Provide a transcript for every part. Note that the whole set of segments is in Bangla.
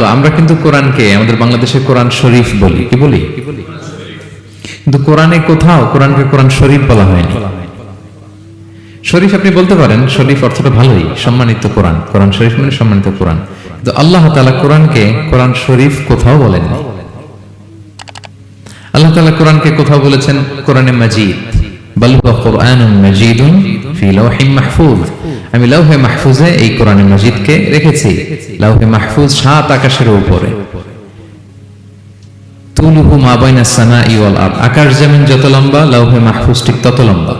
হলো আমরা কিন্তু কোরআনকে আমাদের বাংলাদেশের কোরআন শরীফ বলি, কি বলি? কিন্তু কোরআনে কোথাও কোরআনকে কোরআন শরীফ বলা হয়নি। শরীফ আপনি বলতে পারেন, শরীফ অর্থটা ভালোই, সম্মানিত কোরআন। কোরআন শরীফ মানে সম্মানিত কোরআন। কিন্তু আল্লাহ তাআলা কোরআনকে কোরআন শরীফ কোথাও বলেননি। আল্লাহ তাআলা কোরআনকে কোথাও বলেছেন কোরআনে মাজিদ, বাল হুয়া কুরআনুন মাজিদুন ফি লাওহিন মাহফুজ। আমি লাওহে মাহফুজে এই কোরআনে মাজিদকে রেখেছি। লাওহে মাহফুজ 7 আকাশের উপরে। তুলুহু মা বাইনাস সামাই ওয়াল আরদ, আকাশ জমিন যত লম্বা লাওহে মাহফুজ ঠিক তত লম্বা।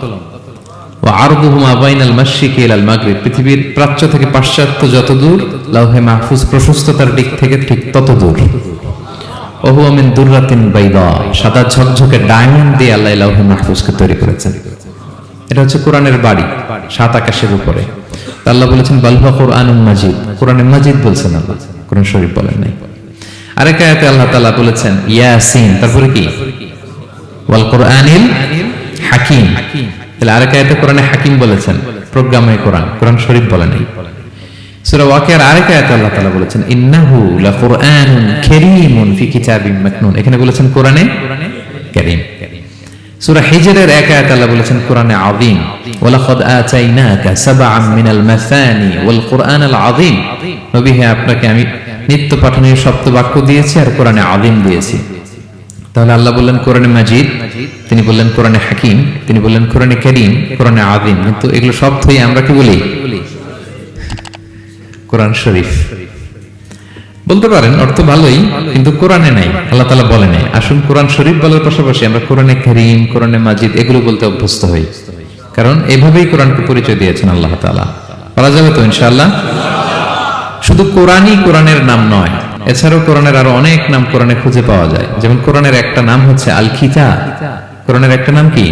ওয়া আরদুহু মা বাইনাল মাশরিকি ইলাল মাগরিব, পৃথিবীর প্রাচ্য থেকে পাশ্চাত্য যত দূর লাওহে মাহফুজ প্রশস্ততার দিক থেকে ঠিক তত দূর। ওয়া হুয়া মিন দুররাতিন বাইদা, সাদা ঝকঝকে ডায়মন্ড দিয়ে আল্লাহ লাওহে মাহফুজকে তৈরি করেছেন। এটা হচ্ছে কোরআনের বাড়ি 7 আকাশের উপরে। আল্লাহ বলেছেন বাল হুয়া কুরআনুন মাজিদ, কোরআনে মাজিদ বলছেন আল্লাহ, কোরআন শরীফ বলেন নাই। আরেক আয়াতে আল্লাহ তাআলা বলেছেন ইয়াসিন, তারপরে কি? ওয়াল কুরআনিল হাকিম। তাহলে আরেক আয়াতে কোরআনে হাকিম বলেছেন, প্রোগ্রামে কোরআন, কোরআন শরীফ বলেন নাই। সূরা ওয়াকিয়ার আরেক আয়াতে আল্লাহ তাআলা বলেছেন ইন্নাহু লাকুরআনুন কারীমুন ফি কিতাবিম মাকনুন, এখানে বলেছেন কোরআনে কারীম। সূরা হিজরের এক আয়াতে আল্লাহ বলেছেন কোরআনে আযীম, ওয়ালাকাদ আতাইনাকা সাবআম মিনাল মাসানি ওয়াল কুরআনাল আযীম, নবী হে আপনাকে আমি নিত্য পাঠনীয় সপ্ত বাক্য দিয়েছি আর কোরআনে আযীম দিয়েছি। তাহলে আল্লাহ বললেন কোরআনে মাজিদ, তিনি বললেন কোরআনে হাকিম, তিনি বললেন কোরআনে কারীম, কোরআনে আযীম। কিন্তু এগুলো সব থেকে আমরা কি বলি? কোরআন শরীফ বলতে পারেন, অর্থ ভালোই, কিন্তু কোরআনে নাই, আল্লাহ তাআলা বলেন নাই। আসুন কোরআন শরীফ বলার পাশাপাশি আমরা কোরআনে কারীম, কোরআনে মাজিদ এগুলো বলতে অভ্যস্ত হই, কারণ এভাবেই কোরআনকে পরিচয় দিয়েছেন আল্লাহ তাআলা। বলা যাবে তো ইনশাআল্লাহ? শুধু কোরআনই কোরআনের নাম নয়, এছাড়াও কোরআনের আরো অনেক নাম কোরআনে খুঁজে পাওয়া যায়। যেমন কোরআনের একটা নাম হচ্ছে আল কিতাব। কোরআনের একটা নাম কি?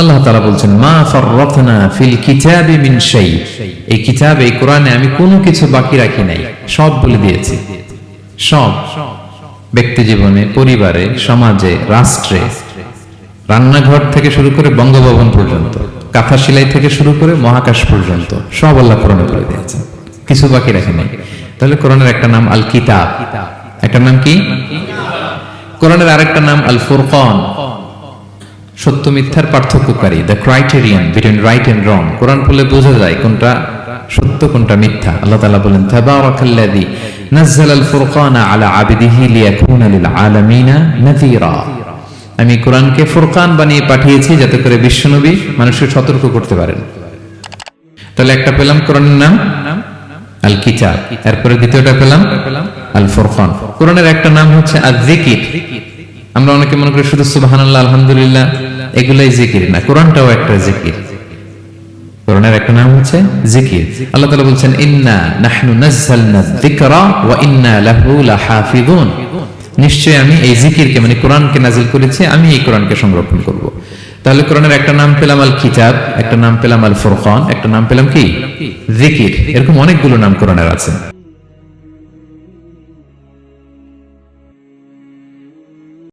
আল্লাহ তাআলা বলছেন মা ফাররাতনা ফিল কিতাবি মিন শাই, এই কিতাবে, এই কোরআনে আমি কোনো কিছু বাকি রাখি নাই, সব বলে দিয়েছি। সব, ব্যক্তি জীবনে, পরিবারে, সমাজে, রাষ্ট্রে, রান্নাঘর থেকে শুরু করে বঙ্গভবন পর্যন্ত, কাঁথা সেলাই থেকে শুরু করে মহাকাশ পর্যন্ত সব আল্লাহ কোরআনে বলে দিয়েছেন, কিছু বাকি রাখে নাই। তাহলে কোরআনের একটা নাম আল কিতাব, একটা নাম কি? কোরআনের আরেকটা নাম আল ফুরকান, সত্য মিথ্যার পার্থক্যকারী, the criterion between right and wrong. কোরআন পড়লে বোঝা যায় কোনটা সত্য কোনটা মিথ্যা। আল্লাহ তাআলা বলেন তাবারাকাল্লাযী নাযালাল ফুরকানা আলা আবদিহি লিয়াকুনা লিল আলামিনা নাযীরা, আমি কোরআনকে ফুরকান বানিয়ে পাঠিয়েছি যাতে করে বিশ্বনবী মানুষকে সতর্ক করতে পারেন। তাহলে একটা পেলাম কোরআনের নাম আল কিতাব, এরপরে দ্বিতীয়টা পেলাম আল ফুরকান। কোরআনের একটা নাম হচ্ছে আয-যিকির। আমরা অনেকে মনে করি শুধু সুবহানাল্লাহ, আলহামদুলিল্লাহ এগুলাই জিকির না, কোরআনটাও একটা জিকির। কোরআনের একটা নাম হচ্ছে জিকির। আল্লাহ তাআলা বলছেন ইন্না নাহনু নাযালনা যিকরা ওয়া ইন্না লাহু লাহাফিযুন, নিশ্চয়ই আমি এই জিকিরকে মানে কোরআনকে নাযিল করেছি, আমি এই কোরআনকে সংরক্ষণ করব। তাহলে কোরআনের একটা নাম পেলাম আল কিতাব, একটা নাম পেলাম আল ফুরকান, একটা নাম পেলাম কি? জিকির। এরকম অনেকগুলো নাম কোরআনের আছে।